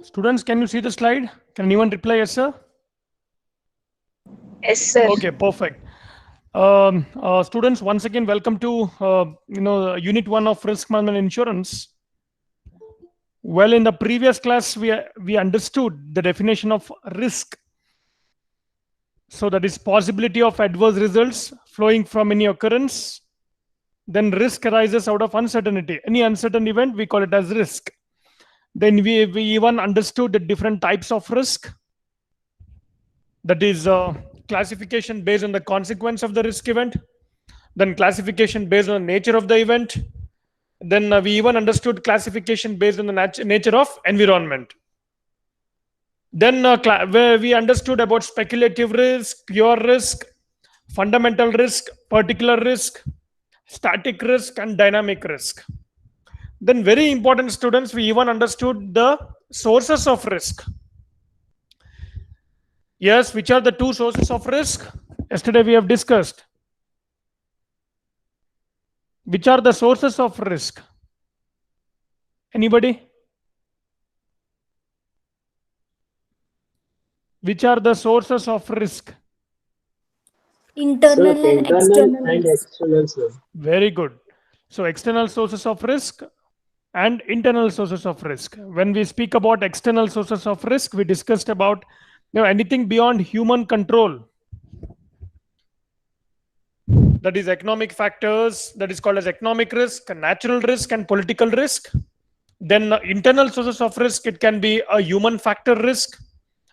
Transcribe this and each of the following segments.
Students, can you see the slide? Can anyone reply yes, sir? Yes, sir. Okay, perfect. Students, once again, welcome to Unit 1 of Risk Management Insurance. Well, in the previous class, we understood the definition of risk. So that is possibility of adverse results flowing from any occurrence. Then risk arises out of uncertainty. Any uncertain event, we call it as risk. Then we even understood the different types of risk. That is classification based on the consequence of the risk event, then classification based on the nature of the event, then we even understood classification based on the nature of environment. Then where we understood about speculative risk, pure risk, fundamental risk, particular risk, static risk, and dynamic risk. Then very important, students, we even understood the sources of risk. Yes, which are the two sources of risk? Yesterday we have discussed. Which are the sources of risk? Anybody? Which are the sources of risk? Sir, Internal and internal external and risk. external, sir. Very good. So external sources of risk and internal sources of risk. When we speak about external sources of risk, we discussed about anything beyond human control. That is economic factors, that is called as economic risk, natural risk, and political risk. Then internal sources of risk, it can be a human factor risk,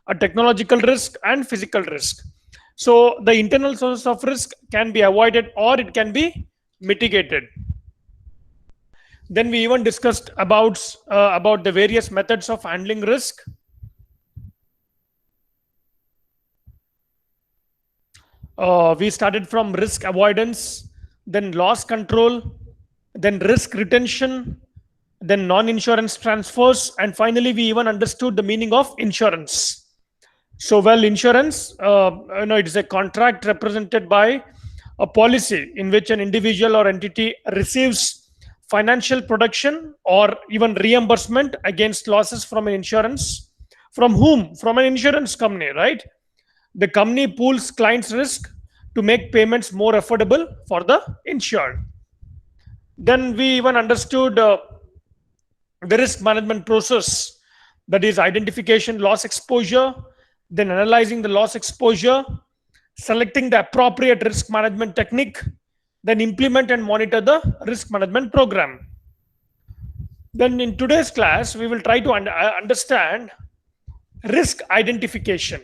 a technological risk, and physical risk. So the internal sources of risk can be avoided or it can be mitigated. Then we even discussed about the various methods of handling risk. We started from risk avoidance, then loss control, then risk retention, then non-insurance transfers, and finally we even understood the meaning of insurance. So, well, insurance, it is a contract represented by a policy in which an individual or entity receives financial protection or even reimbursement against losses from an insurance. From whom? From an insurance company, right? The company pools clients' risk to make payments more affordable for the insured. Then we even understood the risk management process, that is identification loss exposure, then analyzing the loss exposure, selecting the appropriate risk management technique, then implement and monitor the risk management program. Then in today's class, we will try to understand risk identification.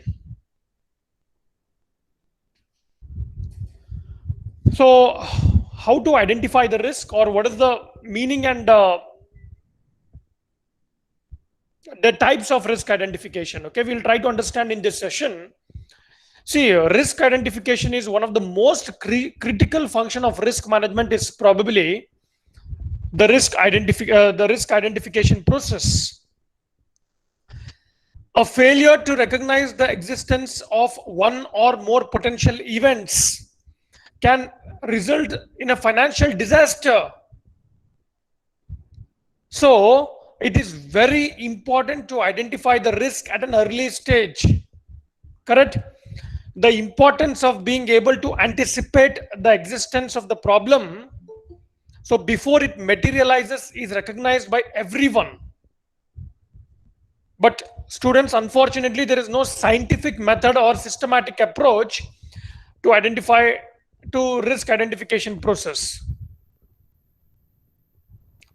So, how to identify the risk, or what is the meaning and the types of risk identification? Okay, we'll try to understand in this session. See, risk identification is one of the most critical function of risk management. Is probably the risk identification process. A failure to recognize the existence of one or more potential events can result in a financial disaster. So, it is very important to identify the risk at an early stage. Correct? The importance of being able to anticipate the existence of the problem, so before it materializes, is recognized by everyone. But students, unfortunately, there is no scientific method or systematic approach to identify to risk identification process.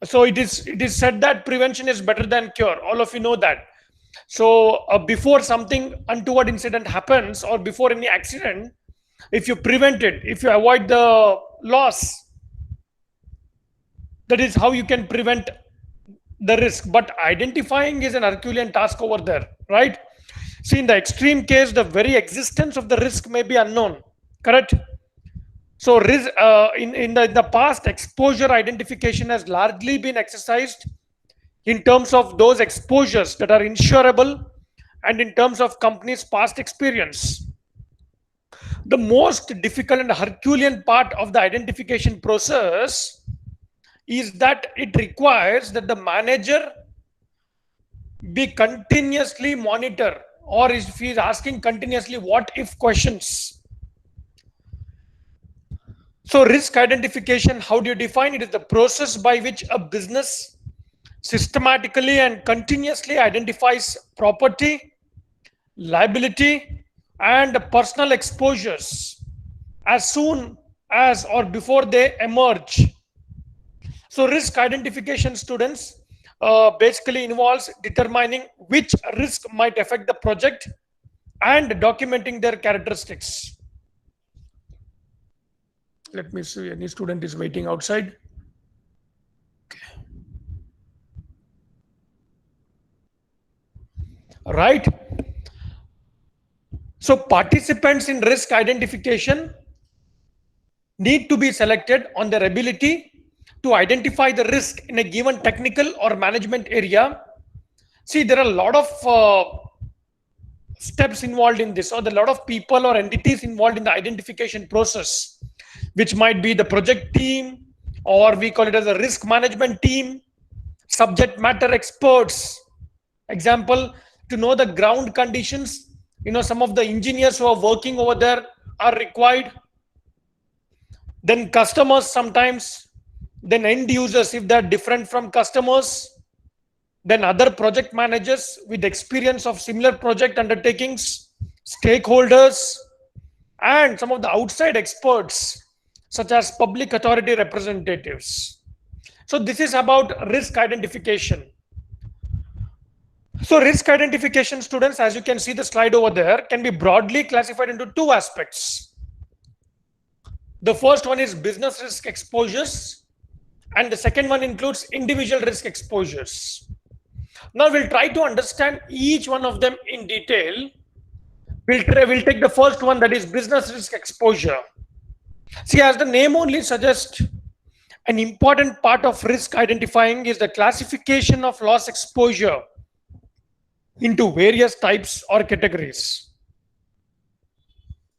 So it is said that prevention is better than cure. All of you know that. So before something untoward incident happens, or before any accident, if you prevent it, if you avoid the loss, that is how you can prevent the risk. But identifying is an Herculean task over there, right? See, in the extreme case, the very existence of the risk may be unknown. Correct? So in the past, exposure identification has largely been exercised in terms of those exposures that are insurable and in terms of companies' past experience. The most difficult and Herculean part of the identification process is that it requires that the manager be continuously monitor, or if he is asking continuously what if questions. So risk identification, how do you define it? Is the process by which a business systematically and continuously identifies property, liability, and personal exposures as soon as or before they emerge. So risk identification, students, basically involves determining which risk might affect the project and documenting their characteristics. Let me see, any student is waiting outside. Right. So participants in risk identification need to be selected on their ability to identify the risk in a given technical or management area. See, there are a lot of steps involved in this, or there are a lot of people or entities involved in the identification process, which might be the project team, or we call it as a risk management team, subject matter experts. Example, to know the ground conditions, some of the engineers who are working over there are required. Then customers sometimes, then end users if they're different from customers, then other project managers with experience of similar project undertakings, stakeholders, and some of the outside experts such as public authority representatives. So this is about risk identification. So risk identification, students, as you can see the slide over there, can be broadly classified into two aspects. The first one is business risk exposures, and the second one includes individual risk exposures. Now we'll try to understand each one of them in detail. We'll take the first one, that is business risk exposure. See, as the name only suggests, an important part of risk identifying is the classification of loss exposure into various types or categories.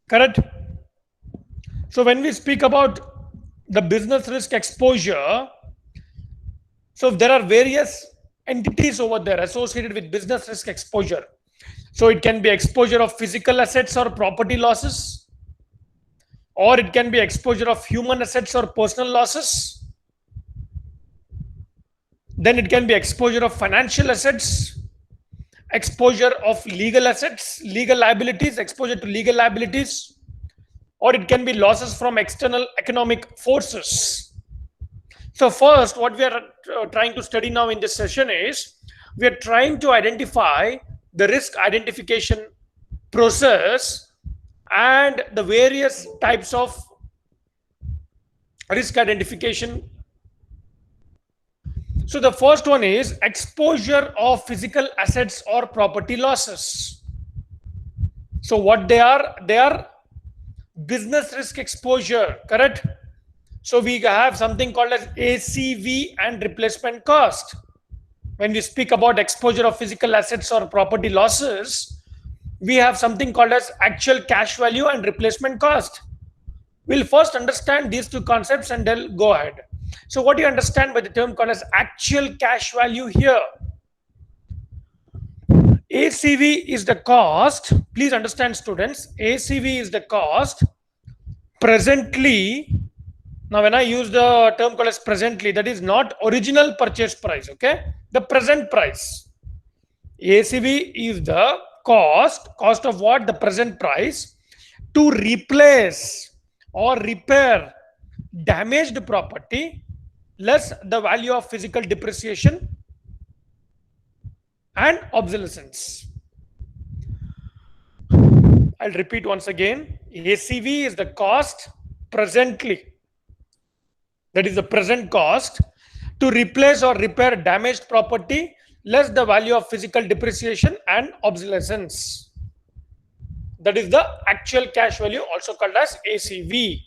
Correct? So when we speak about the business risk exposure, so there are various entities over there associated with business risk exposure. So it can be exposure of physical assets or property losses, or it can be exposure of human assets or personal losses. Then it can be exposure of financial assets, exposure of legal assets, legal liabilities, exposure to legal liabilities, or it can be losses from external economic forces. So first, what we are trying to study now in this session is, we are trying to identify the risk identification process and the various types of risk identification. So the first one is exposure of physical assets or property losses. So what they are business risk exposure, correct? So we have something called as ACV and replacement cost. When we speak about exposure of physical assets or property losses, we have something called as actual cash value and replacement cost. We'll first understand these two concepts and then go ahead. So what do you understand by the term called as actual cash value here? ACV is the cost. Please understand, students, ACV is the cost presently. Now, when I use the term called as presently, that is not original purchase price, okay? The present price. ACV is the cost of what? The present price to replace or repair damaged property less the value of physical depreciation and obsolescence. I'll repeat once again. ACV is the cost presently, that is the present cost, to replace or repair damaged property less the value of physical depreciation and obsolescence. That is the actual cash value, also called as ACV.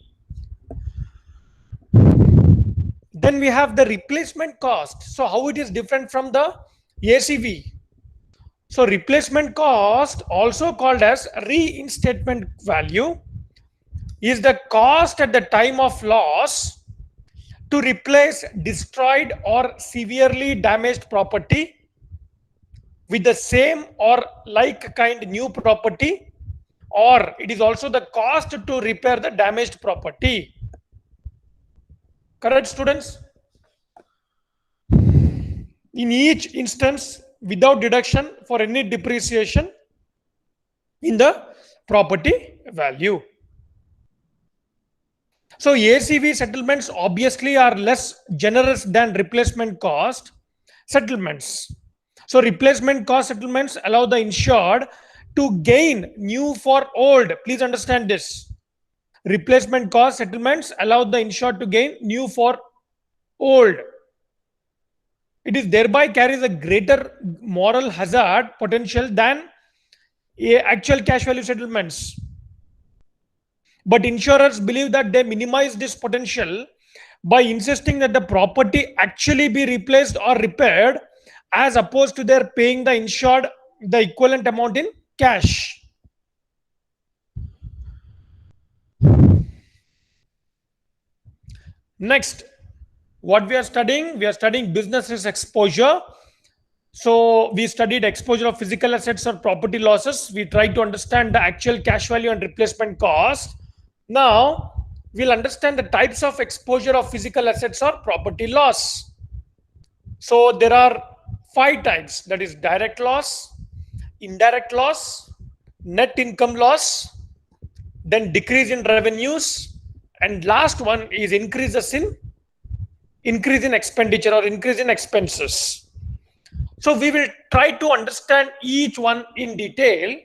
Then we have the replacement cost. So how it is different from the ACV? So replacement cost, also called as reinstatement value, is the cost at the time of loss to replace destroyed or severely damaged property with the same or like kind new property, or it is also the cost to repair the damaged property. Correct, students? In each instance, without deduction for any depreciation in the property value. So ACV settlements obviously are less generous than replacement cost settlements. So replacement cost settlements allow the insured to gain new for old. Please understand this. Replacement cost settlements allow the insured to gain new for old. It is thereby carries a greater moral hazard potential than actual cash value settlements. But insurers believe that they minimize this potential by insisting that the property actually be replaced or repaired, as opposed to their paying the insured the equivalent amount in cash. Next, what we are studying business risk exposure. So we studied exposure of physical assets or property losses. We tried to understand the actual cash value and replacement cost. Now we'll understand the types of exposure of physical assets or property loss. So there are 5 types, that is direct loss, indirect loss, net income loss, then decrease in revenues, and last one is increase in expenditure or increase in expenses. So we will try to understand each one in detail.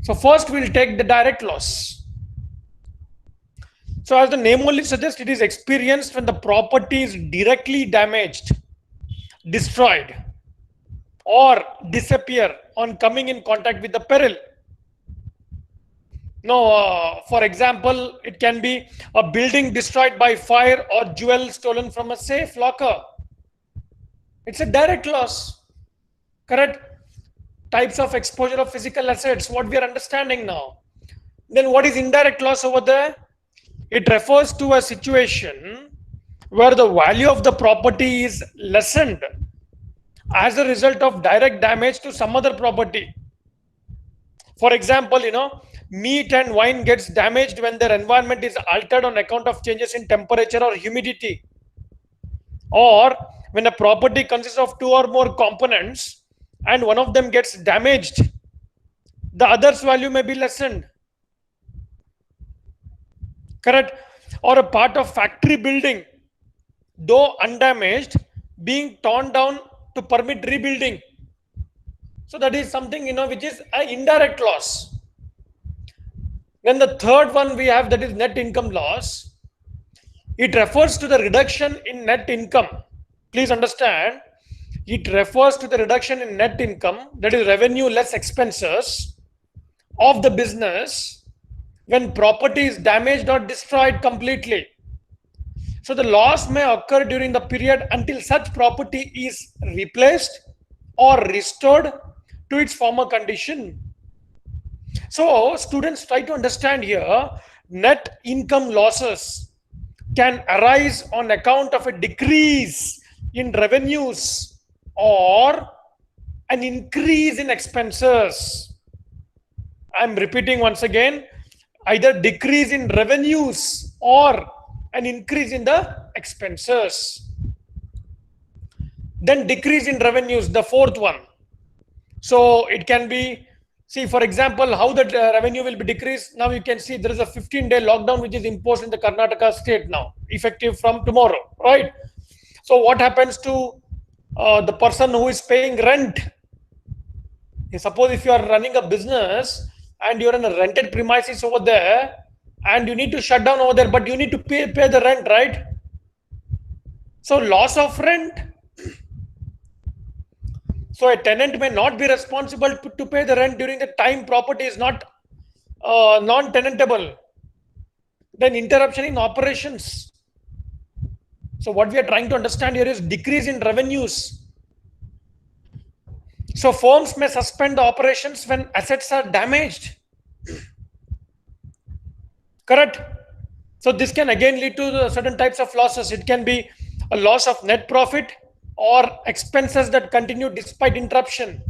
So first we'll take the direct loss. So as the name only suggests, it is experienced when the property is directly damaged, destroyed, or disappear on coming in contact with the peril. Now, for example, it can be a building destroyed by fire or jewel stolen from a safe locker. It's a direct loss. Correct? Types of exposure of physical assets, what we are understanding now. Then what is indirect loss over there? It refers to a situation where the value of the property is lessened as a result of direct damage to some other property. For example, meat and wine gets damaged when their environment is altered on account of changes in temperature or humidity. Or when a property consists of 2 or more components and one of them gets damaged, the other's value may be lessened. Correct? Or a part of factory building, though undamaged, being torn down to permit rebuilding. So that is something, which is an indirect loss. Then the third one we have, that is net income loss. It refers to the reduction in net income. Please understand, it refers to the reduction in net income, that is revenue less expenses of the business when property is damaged or destroyed completely. So the loss may occur during the period until such property is replaced or restored to its former condition. So students, try to understand here, net income losses can arise on account of a decrease in revenues or an increase in expenses. I'm repeating once again, either decrease in revenues or an increase in the expenses. Then decrease in revenues, the fourth one. So it can be, see, for example, how that revenue will be decreased. Now you can see there is a 15-day lockdown which is imposed in the Karnataka state now, effective from tomorrow, right? So what happens to the person who is paying rent? Suppose if you are running a business and you're in a rented premises over there and you need to shut down over there, but you need to pay the rent, right? So loss of rent. So a tenant may not be responsible to pay the rent during the time property is not non-tenantable. Then interruption in operations. So what we are trying to understand here is decrease in revenues. So firms may suspend the operations when assets are damaged. Correct? So this can again lead to certain types of losses. It can be a loss of net profit or expenses that continue despite interruption.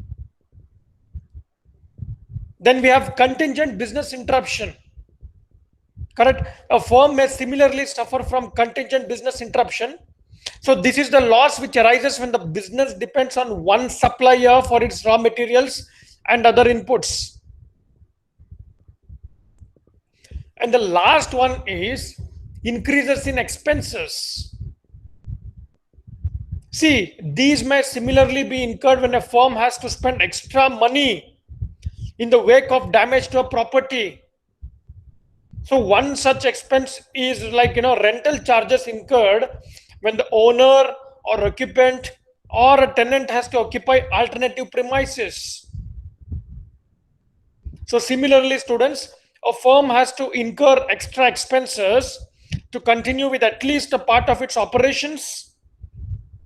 Then we have contingent business interruption. Correct. A firm may similarly suffer from contingent business interruption. So this is the loss which arises when the business depends on one supplier for its raw materials and other inputs. And the last one is increases in expenses. See, these may similarly be incurred when a firm has to spend extra money in the wake of damage to a property. So one such expense is like, rental charges incurred when the owner or occupant or a tenant has to occupy alternative premises. So similarly, students, a firm has to incur extra expenses to continue with at least a part of its operations.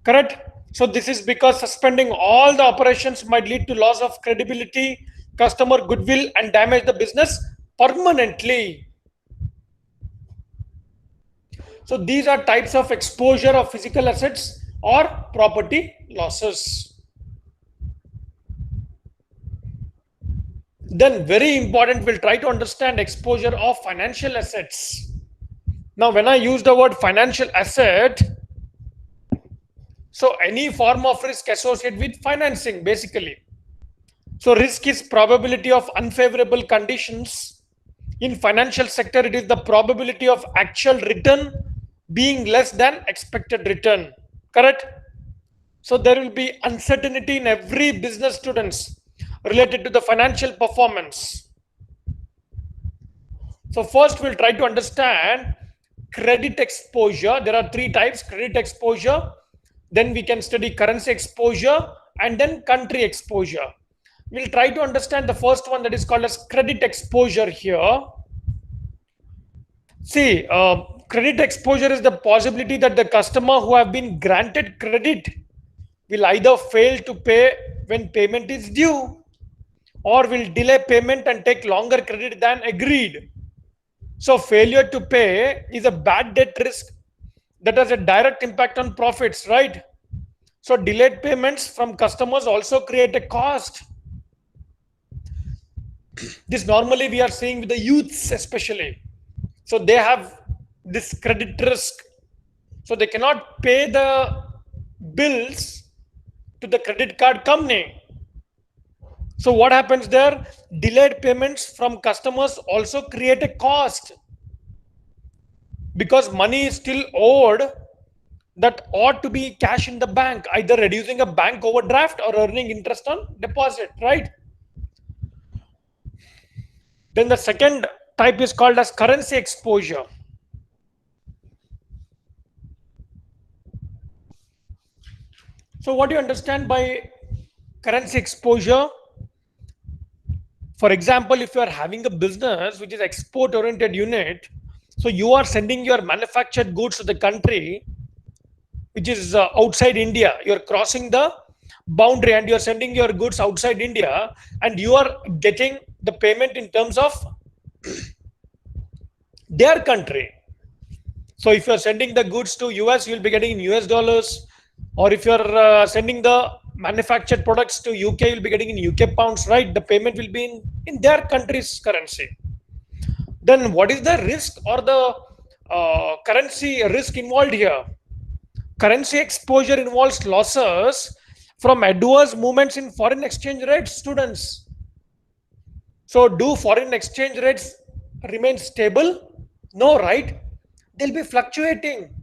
Correct? So this is because suspending all the operations might lead to loss of credibility, customer goodwill, and damage the business permanently. So these are types of exposure of physical assets or property losses. Then very important, we'll try to understand exposure of financial assets. Now, when I use the word financial asset, so any form of risk associated with financing, basically. So risk is probability of unfavorable conditions. In financial sector, it is the probability of actual return being less than expected return. Correct? So there will be uncertainty in every business, students, related to the financial performance. So first we'll try to understand credit exposure. There are three types: credit exposure, then we can study currency exposure, and then country exposure. We'll try to understand the first one, that is called as credit exposure here. See, credit exposure is the possibility that the customer who have been granted credit will either fail to pay when payment is due, or will delay payment and take longer credit than agreed. So failure to pay is a bad debt risk that has a direct impact on profits, right? So delayed payments from customers also create a cost. This normally we are seeing with the youths especially. So they have this credit risk. So they cannot pay the bills to the credit card company. So what happens there? Delayed payments from customers also create a cost, because money is still owed that ought to be cash in the bank, either reducing a bank overdraft or earning interest on deposit, right? Then the second type is called as currency exposure. So what do you understand by currency exposure? For example, if you are having a business which is export oriented unit, so you are sending your manufactured goods to the country which is outside India. You're crossing the boundary and you're sending your goods outside India, and you are getting the payment in terms of their country. So if you're sending the goods to US, you'll be getting in US dollars, or if you're sending the manufactured products to UK, you'll be getting in UK pounds, right? The payment will be in their country's currency. Then what is the risk or the currency risk involved here? Currency exposure involves losses from adverse movements in foreign exchange rates, students. So do foreign exchange rates remain stable? No, right? They'll be fluctuating.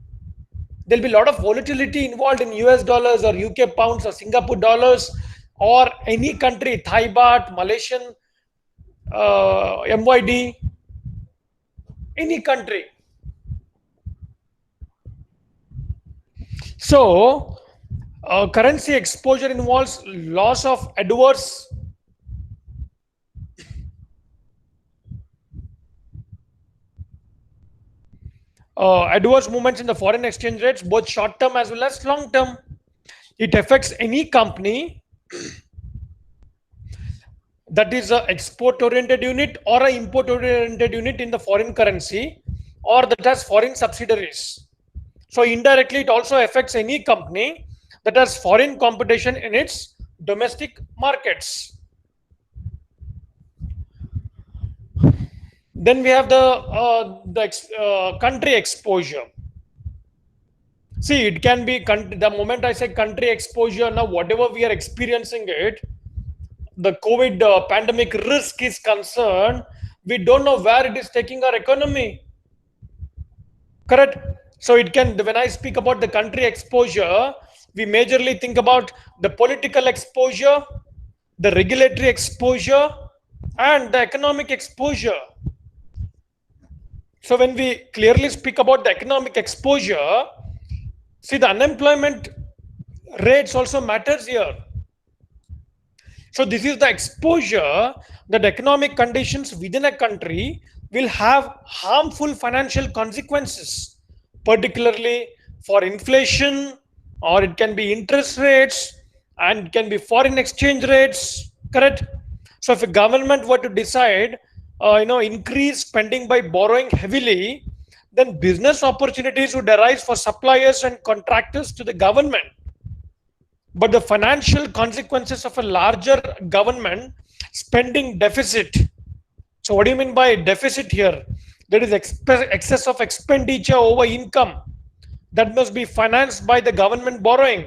There'll be a lot of volatility involved in US dollars or UK pounds or Singapore dollars or any country, Thai baht, Malaysian MYD, any country. So currency exposure involves loss of adverse movements in the foreign exchange rates, both short term as well as long term. It affects any company that is an export oriented unit or an import oriented unit in the foreign currency, or that has foreign subsidiaries. So indirectly, it also affects any company that has foreign competition in its domestic markets. Then we have the country exposure. See, it can be the moment I say country exposure, now whatever we are experiencing it, the COVID pandemic risk is concerned, we don't know where it is taking our economy. Correct? So it can, when I speak about the country exposure, we majorly think about the political exposure, the regulatory exposure, and the economic exposure. So when we clearly speak about the economic exposure, see, the unemployment rates also matters here. So this is the exposure that economic conditions within a country will have harmful financial consequences, particularly for inflation, or it can be interest rates, and it can be foreign exchange rates. Correct? So if a government were to decide, increase spending by borrowing heavily, then business opportunities would arise for suppliers and contractors to the government. But the financial consequences of a larger government spending deficit. So what do you mean by deficit here? There is excess of expenditure over income that must be financed by the government borrowing.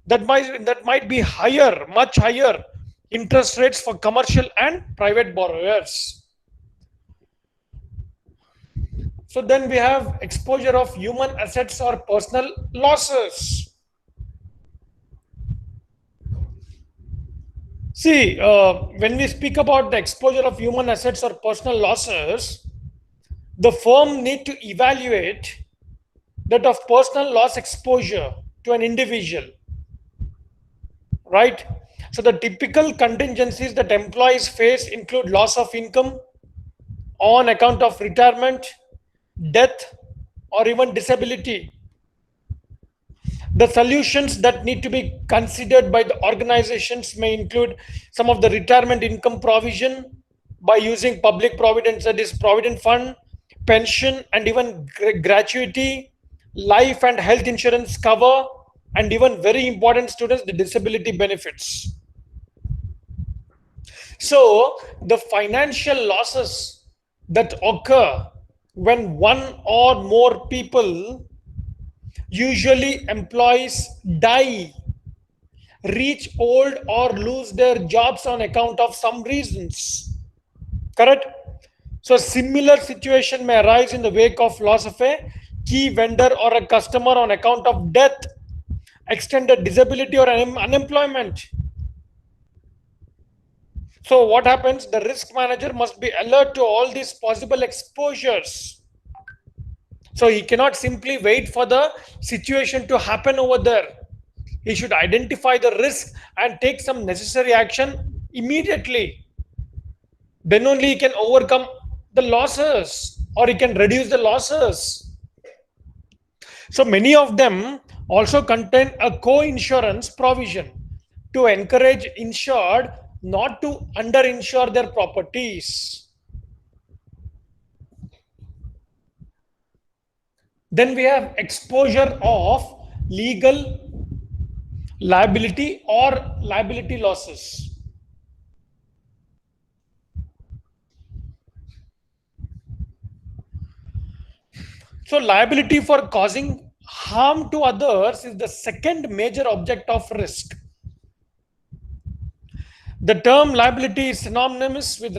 That might be higher, much higher interest rates for commercial and private borrowers. So then we have exposure of human assets or personal losses. See, when we speak about the exposure of human assets or personal losses, the firm need to evaluate that of personal loss exposure to an individual, right? So the typical contingencies that employees face include loss of income on account of retirement, death, or even disability. The solutions that need to be considered by the organizations may include some of the retirement income provision by using public provident, that is provident fund, pension, and even gratuity, life and health insurance cover, and even very important, students, the disability benefits. So the financial losses that occur when one or more people, usually employees, die, reach old, or lose their jobs on account of some reasons. Correct? So similar situation may arise in the wake of loss of a key vendor or a customer on account of death, extended disability, or unemployment. So what happens? The risk manager must be alert to all these possible exposures. So he cannot simply wait for the situation to happen over there. He should identify the risk and take some necessary action immediately. Then only he can overcome the losses, or he can reduce the losses. So many of them also contain a co-insurance provision to encourage insured not to underinsure their properties. Then we have exposure of legal liability or liability losses. So liability for causing harm to others is the second major object of risk. The term liability is synonymous with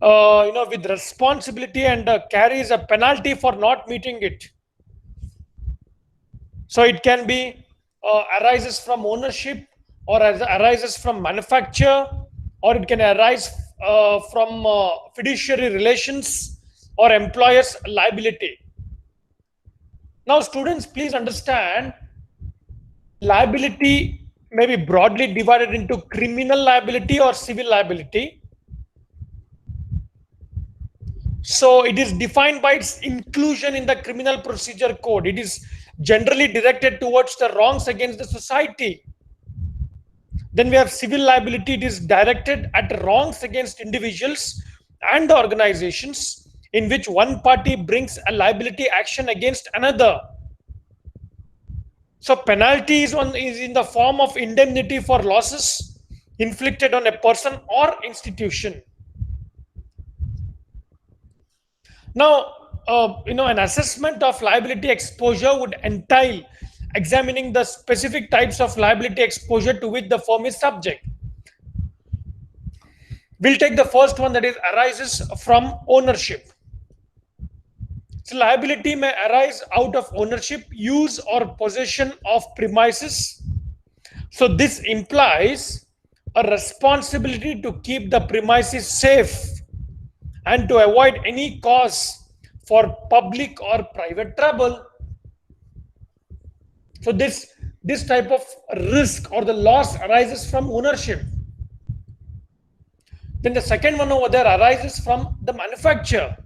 with responsibility and carries a penalty for not meeting it. So it can be arises from ownership, or arises from manufacture, or it can arise from fiduciary relations or employer's liability. Now students, please understand, liability may be broadly divided into criminal liability or civil liability. So it is defined by its inclusion in the criminal procedure code. It is generally directed towards the wrongs against the society. Then we have civil liability. It is directed at wrongs against individuals and organizations in which one party brings a liability action against another. So penalty is in the form of indemnity for losses inflicted on a person or institution. Now, an assessment of liability exposure would entail examining the specific types of liability exposure to which the firm is subject. We'll take the first one, that is arises from ownership. So liability may arise out of ownership, use, or possession of premises. So this implies a responsibility to keep the premises safe and to avoid any cause for public or private trouble. So this type of risk or the loss arises from ownership. Then the second one over there arises from the manufacturer.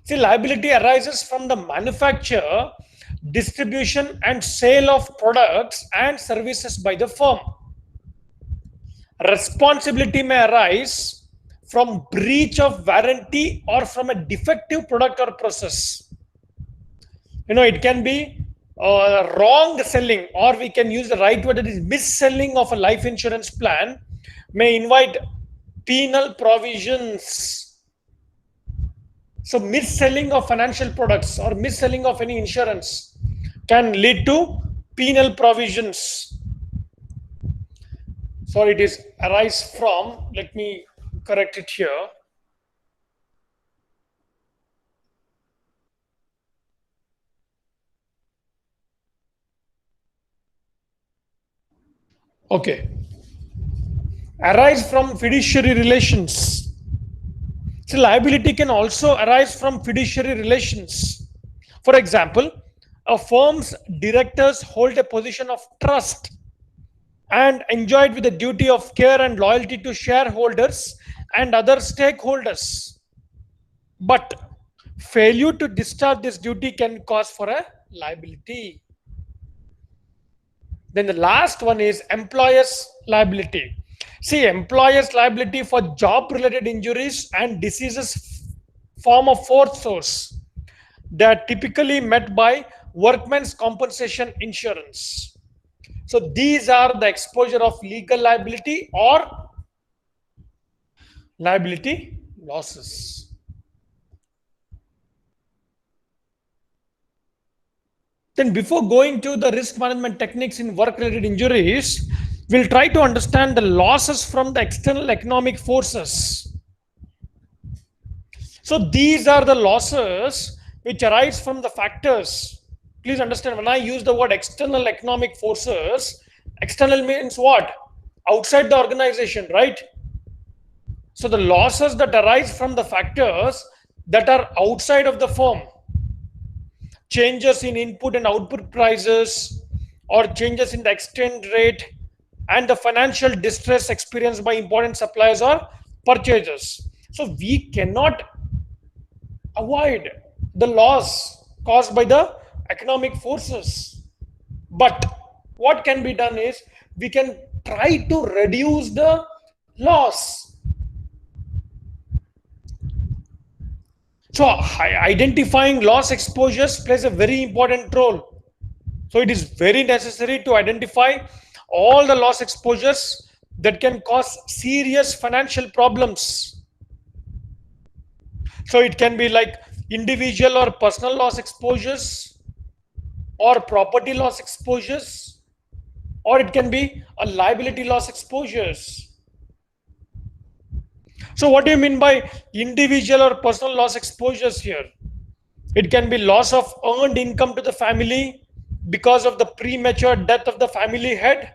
See, liability arises from the manufacture, distribution, and sale of products and services by the firm. Responsibility may arise from breach of warranty or from a defective product or process. It can be wrong selling, or we can use the right word, that is mis-selling of a life insurance plan may invite penal provisions. So mis-selling of financial products or mis-selling of any insurance can lead to penal provisions. Sorry, it is arise from, let me correct it here. Okay. Arise from fiduciary relations. So liability can also arise from fiduciary relations. For example, a firm's directors hold a position of trust and enjoyed with the duty of care and loyalty to shareholders and other stakeholders. But failure to discharge this duty can cause for a liability. Then the last one is employer's liability. See, employer's liability for job related injuries and diseases form a fourth source. They are typically met by workmen's compensation insurance. So these are the exposure of legal liability or liability losses. Then before going to the risk management techniques in work related injuries, we'll try to understand the losses from the external economic forces. So these are the losses which arise from the factors. Please understand, when I use the word external economic forces, external means what? Outside the organization, right? So the losses that arise from the factors that are outside of the firm, changes in input and output prices, or changes in the exchange rate, and the financial distress experienced by important suppliers or purchasers. So we cannot avoid the loss caused by the economic forces. But what can be done is we can try to reduce the loss. So identifying loss exposures plays a very important role. So it is very necessary to identify all the loss exposures that can cause serious financial problems. So it can be like individual or personal loss exposures, or property loss exposures, or it can be a liability loss exposures. So what do you mean by individual or personal loss exposures here? It can be loss of earned income to the family because of the premature death of the family head,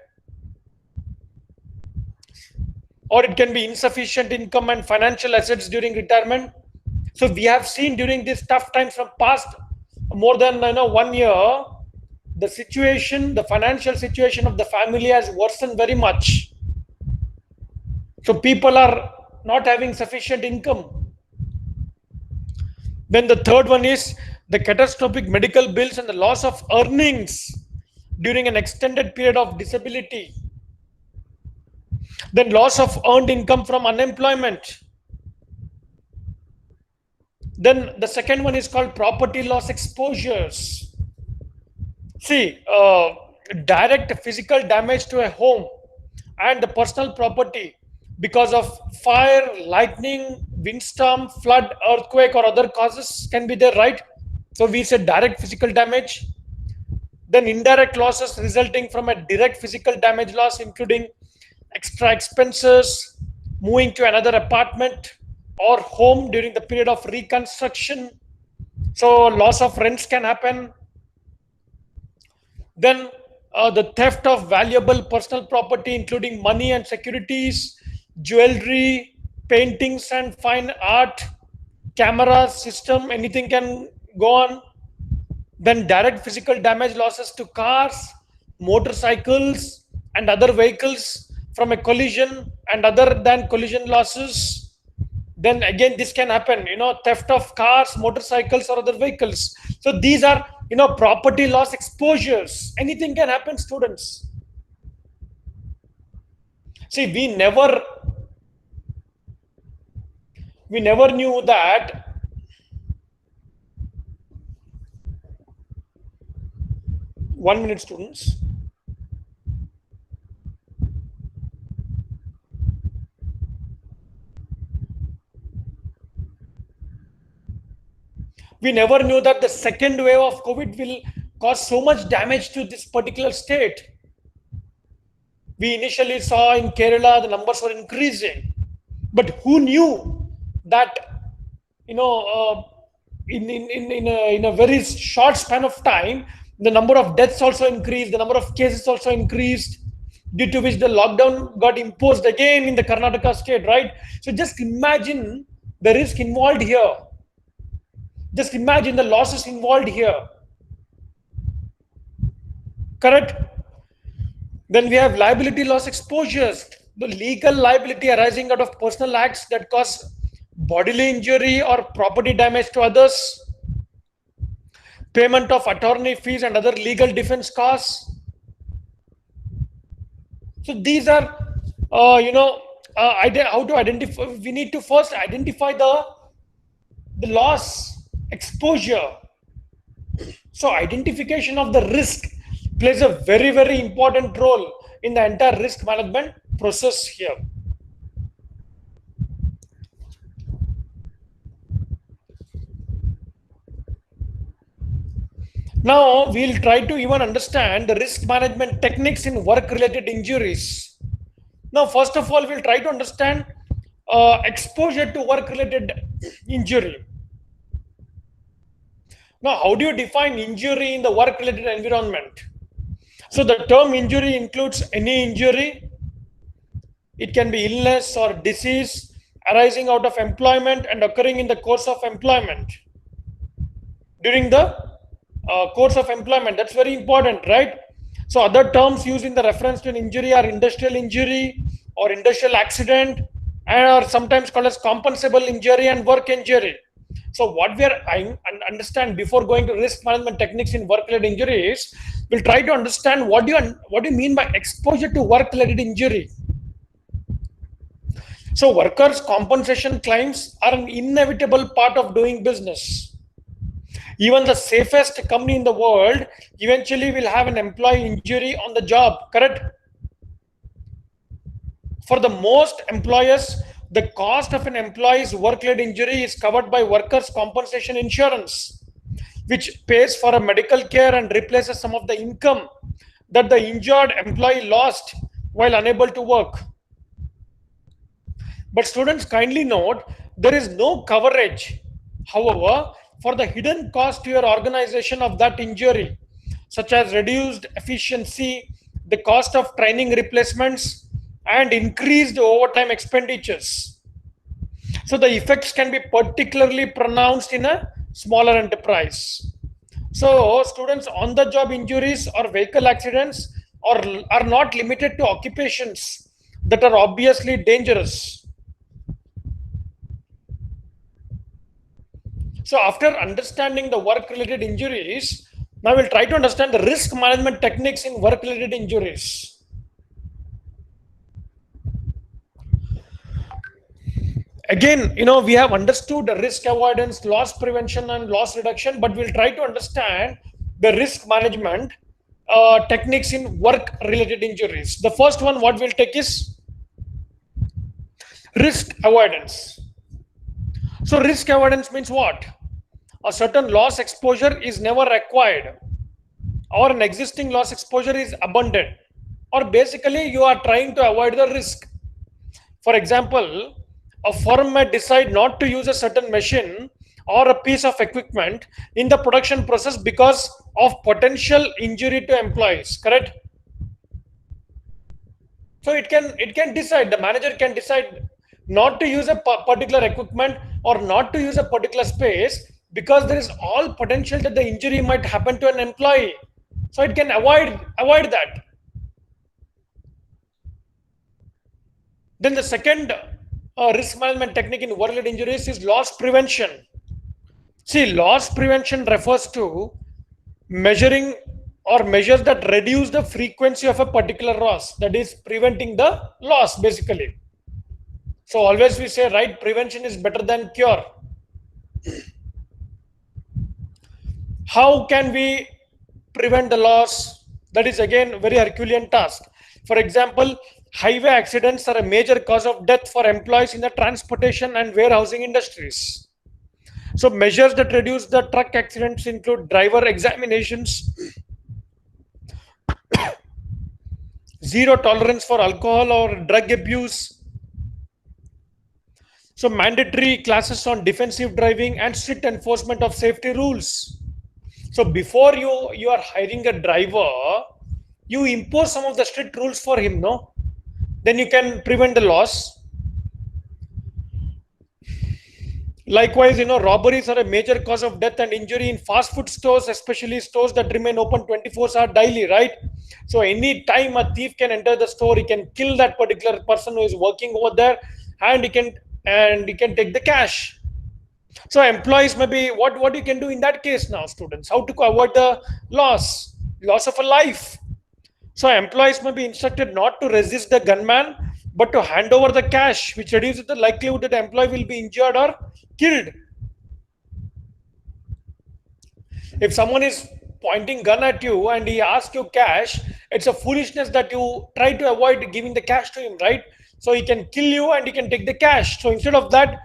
or it can be insufficient income and financial assets during retirement. So we have seen during these tough times from past more than 1 year, the financial situation of the family has worsened very much. So people are not having sufficient income. Then the third one is the catastrophic medical bills and the loss of earnings during an extended period of disability. Then loss of earned income from unemployment. Then the second one is called property loss exposures. See, direct physical damage to a home and the personal property because of fire, lightning, windstorm, flood, earthquake, or other causes can be there, right? So we said direct physical damage. Then indirect losses resulting from a direct physical damage loss, including extra expenses, moving to another apartment or home during the period of reconstruction. So loss of rents can happen. Then the theft of valuable personal property, including money and securities, jewelry, paintings and fine art, camera system, anything can go on. Then direct physical damage losses to cars, motorcycles, and other vehicles from a collision, and other than collision losses. Then again, this can happen, theft of cars, motorcycles, or other vehicles. So these are, property loss exposures. Anything can happen, students. See, we never knew that. One minute, students. We never knew that the second wave of COVID will cause so much damage to this particular state. We initially saw in Kerala the numbers were increasing, but who knew that, in a very short span of time, the number of deaths also increased, the number of cases also increased, due to which the lockdown got imposed again in the Karnataka state, right? So just imagine the risk involved here. Just imagine the losses involved here. Correct? Then we have liability loss exposures, the legal liability arising out of personal acts that cause bodily injury or property damage to others, payment of attorney fees and other legal defense costs. So these are, how to identify. We need to first identify the loss exposure. So identification of the risk plays a very, very important role in the entire risk management process here. Now we'll try to even understand the risk management techniques in work-related injuries. Now, first of all, we'll try to understand exposure to work-related injury. Now, how do you define injury in the work-related environment? So the term injury includes any injury. It can be illness or disease arising out of employment and occurring in the course of employment. During the course of employment, that's very important, right? So other terms used in the reference to an injury are industrial injury or industrial accident, and are sometimes called as compensable injury and work injury. So what we are understand before going to risk management techniques in work-related injuries, we'll try to understand what do you mean by exposure to work-related injury. So workers' compensation claims are an inevitable part of doing business. Even the safest company in the world eventually will have an employee injury on the job, correct? For the most employers, the cost of an employee's work-related injury is covered by workers' compensation insurance, which pays for a medical care and replaces some of the income that the injured employee lost while unable to work. But students, kindly note, there is no coverage, however, for the hidden cost to your organization of that injury, such as reduced efficiency, the cost of training replacements, and increased overtime expenditures. So the effects can be particularly pronounced in a smaller enterprise. So students, on-the-job injuries or vehicle accidents are not limited to occupations that are obviously dangerous. So after understanding the work-related injuries, now we'll try to understand the risk management techniques in work-related injuries. Again, we have understood the risk avoidance, loss prevention, and loss reduction, but we'll try to understand the risk management techniques in work-related injuries. The first one, what we'll take is risk avoidance. So risk avoidance means what? A certain loss exposure is never acquired, or an existing loss exposure is abundant, or basically you are trying to avoid the risk. For example, a firm may decide not to use a certain machine or a piece of equipment in the production process because of potential injury to employees, correct? So it can decide, the manager can decide not to use a particular equipment or not to use a particular space because there is all potential that the injury might happen to an employee. So it can avoid that. Then the second risk management technique in work-related injuries is loss prevention. See, loss prevention refers to measuring or measures that reduce the frequency of a particular loss, that is preventing the loss basically. So always we say, right, prevention is better than cure. How can we prevent the loss? That is again very Herculean task. For example, highway accidents are a major cause of death for employees in the transportation and warehousing industries. So measures that reduce the truck accidents include driver examinations, zero tolerance for alcohol or drug abuse, so mandatory classes on defensive driving and strict enforcement of safety rules. So before you are hiring a driver, you impose some of the strict rules for him, no? Then you can prevent the loss. Likewise, robberies are a major cause of death and injury in fast food stores, especially stores that remain open 24 hours daily, right? So any time a thief can enter the store, he can kill that particular person who is working over there, and he can take the cash. So employees, maybe what you can do in that case now, students, how to avoid the loss of a life. So employees may be instructed not to resist the gunman, but to hand over the cash, which reduces the likelihood that the employee will be injured or killed. If someone is pointing gun at you and he asks you cash, it's a foolishness that you try to avoid giving the cash to him, right? So he can kill you and he can take the cash. So instead of that,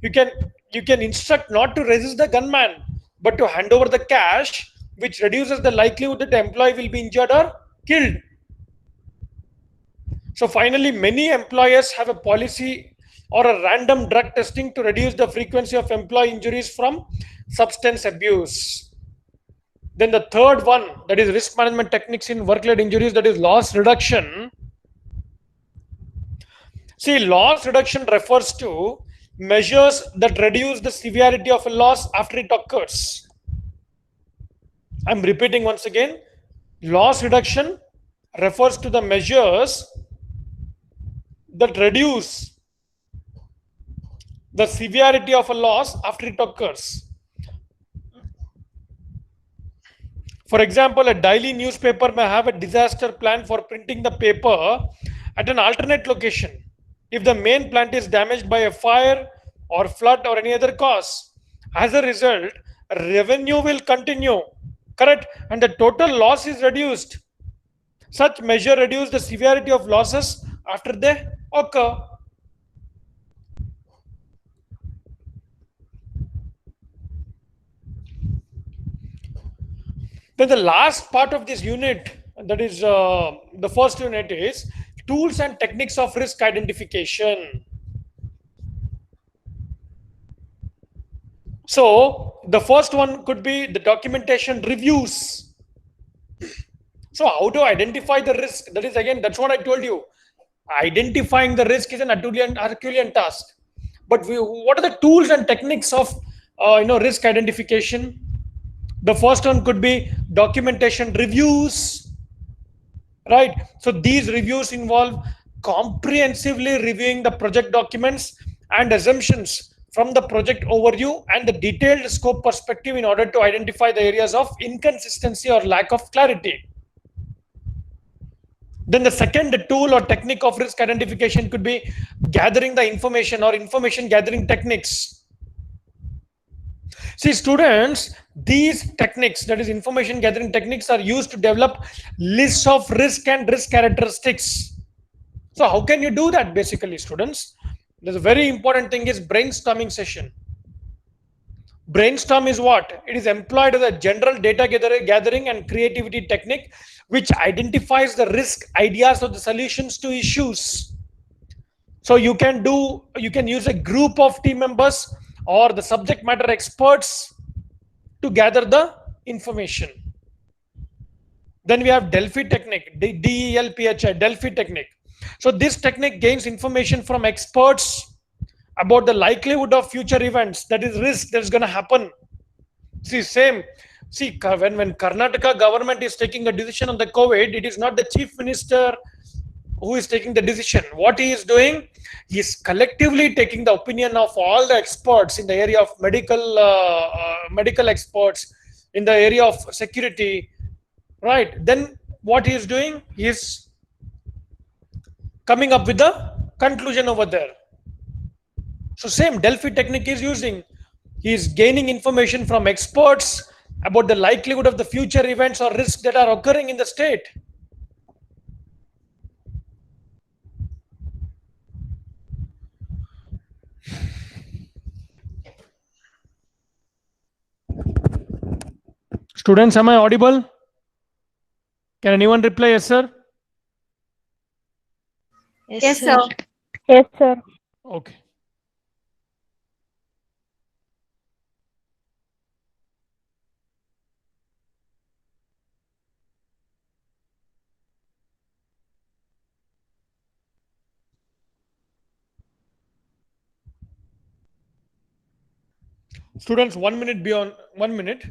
you can instruct not to resist the gunman, but to hand over the cash, which reduces the likelihood that the employee will be injured or killed. So finally, many employers have a policy or a random drug testing to reduce the frequency of employee injuries from substance abuse. Then the third one, that is risk management techniques in work-related injuries, that is loss reduction. See, loss reduction refers to measures that reduce the severity of a loss after it occurs. I'm repeating once again. Loss reduction refers to the measures that reduce the severity of a loss after it occurs. For example, a daily newspaper may have a disaster plan for printing the paper at an alternate location if the main plant is damaged by a fire or flood or any other cause. As a result, revenue will continue, correct, and the total loss is reduced. Such measure reduce the severity of losses after they occur. Then the last part of this unit, that is the first unit, is tools and techniques of risk identification. So the first one could be the documentation reviews. So how to identify the risk? That is, again, that's what I told you. Identifying the risk is an Herculean task. But what are the tools and techniques of risk identification? The first one could be documentation reviews, right? So these reviews involve comprehensively reviewing the project documents and assumptions from the project overview and the detailed scope perspective in order to identify the areas of inconsistency or lack of clarity. Then the second tool or technique of risk identification could be gathering the information or information gathering techniques. See, students, these techniques, that is information gathering techniques, are used to develop lists of risk and risk characteristics. So how can you do that basically, students? There's a very important thing is brainstorming session. Brainstorm is what? It is employed as a general data gathering and creativity technique which identifies the risk, ideas, or the solutions to issues. So you can use a group of team members or the subject matter experts to gather the information. Then we have Delphi technique, DELPHI, Delphi technique. So this technique gains information from experts about the likelihood of future events, that is risk that's going to happen. See, when Karnataka government is taking a decision on the COVID, it is not the chief minister who is taking the decision. What he is doing, he is collectively taking the opinion of all the experts in the area of medical experts, in the area of security, right? Then what he is doing, he is coming up with the conclusion over there. So same Delphi technique is using. He is gaining information from experts about the likelihood of the future events or risks that are occurring in the state. Students, am I audible? Can anyone reply yes, sir? Yes, sir. Yes, sir. Okay. Students, 1 minute beyond 1 minute.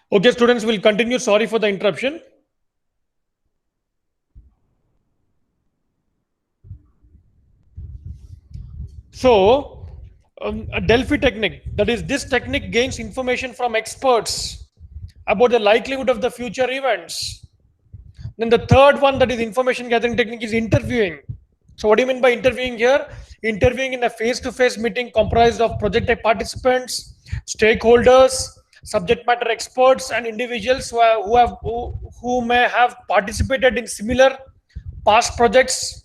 Okay, students, will continue. Sorry for the interruption. So, a Delphi technique, that is, this technique gains information from experts about the likelihood of the future events. Then the third one, that is information gathering technique, is interviewing. So what do you mean by interviewing here? Interviewing in a face-to-face meeting comprised of project participants, stakeholders, subject matter experts, and individuals who may have participated in similar past projects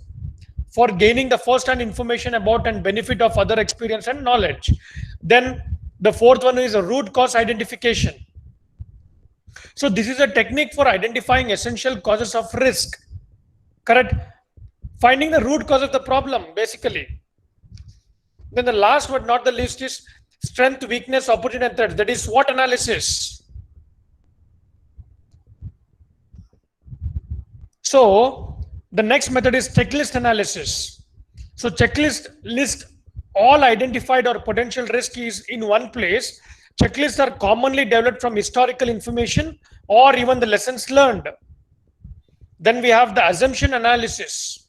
for gaining the first-hand information about and benefit of other experience and knowledge. Then the fourth one is a root cause identification. So this is a technique for identifying essential causes of risk. Correct? Finding the root cause of the problem, basically. Then the last but not the least is strength, weakness, opportunity, and threats. That is SWOT analysis. So the next method is checklist analysis. So checklist list all identified or potential risk is in one place. Checklists are commonly developed from historical information or even the lessons learned. Then we have the assumption analysis.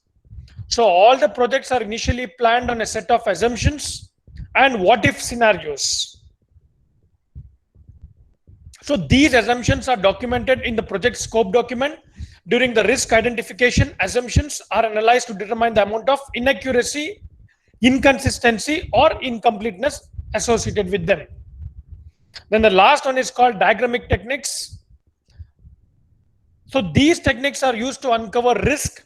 So all the projects are initially planned on a set of assumptions and what if scenarios. So these assumptions are documented in the project scope document. During the risk identification, assumptions are analyzed to determine the amount of inaccuracy, inconsistency, or incompleteness associated with them. Then the last one is called diagrammatic techniques. So these techniques are used to uncover risk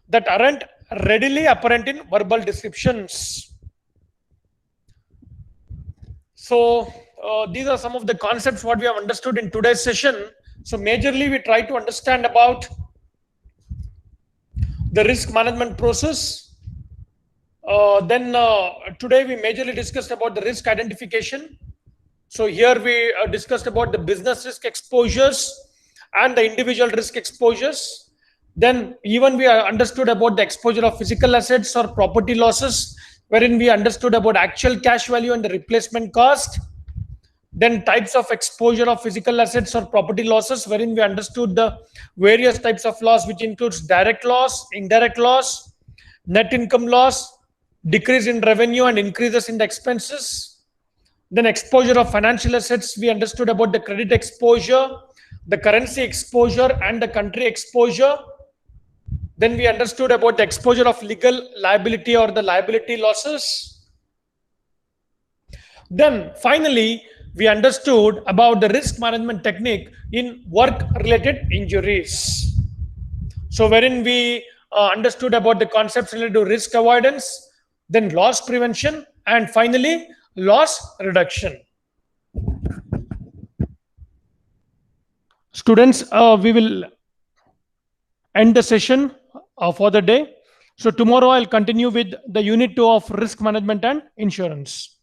that aren't readily apparent in verbal descriptions. So these are some of the concepts what we have understood in today's session. So majorly we try to understand about the risk management process. Then today we majorly discussed about the risk identification. So here we discussed about the business risk exposures and the individual risk exposures. Then even we understood about the exposure of physical assets or property losses, wherein we understood about actual cash value and the replacement cost. Then types of exposure of physical assets or property losses, wherein we understood the various types of loss, which includes direct loss, indirect loss, net income loss, decrease in revenue and increases in the expenses. Then exposure of financial assets, we understood about the credit exposure, the currency exposure and the country exposure. Then we understood about the exposure of legal liability or the liability losses. Then finally, we understood about the risk management technique in work related injuries. So wherein we understood about the concepts related to risk avoidance, then loss prevention, and finally loss reduction. Students, we will end the session for the day. So tomorrow I'll continue with the unit 2 of risk management and insurance.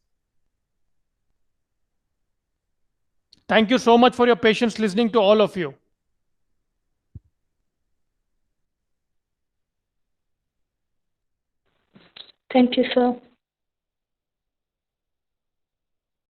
Thank you so much for your patience listening to all of you. Thank you, sir.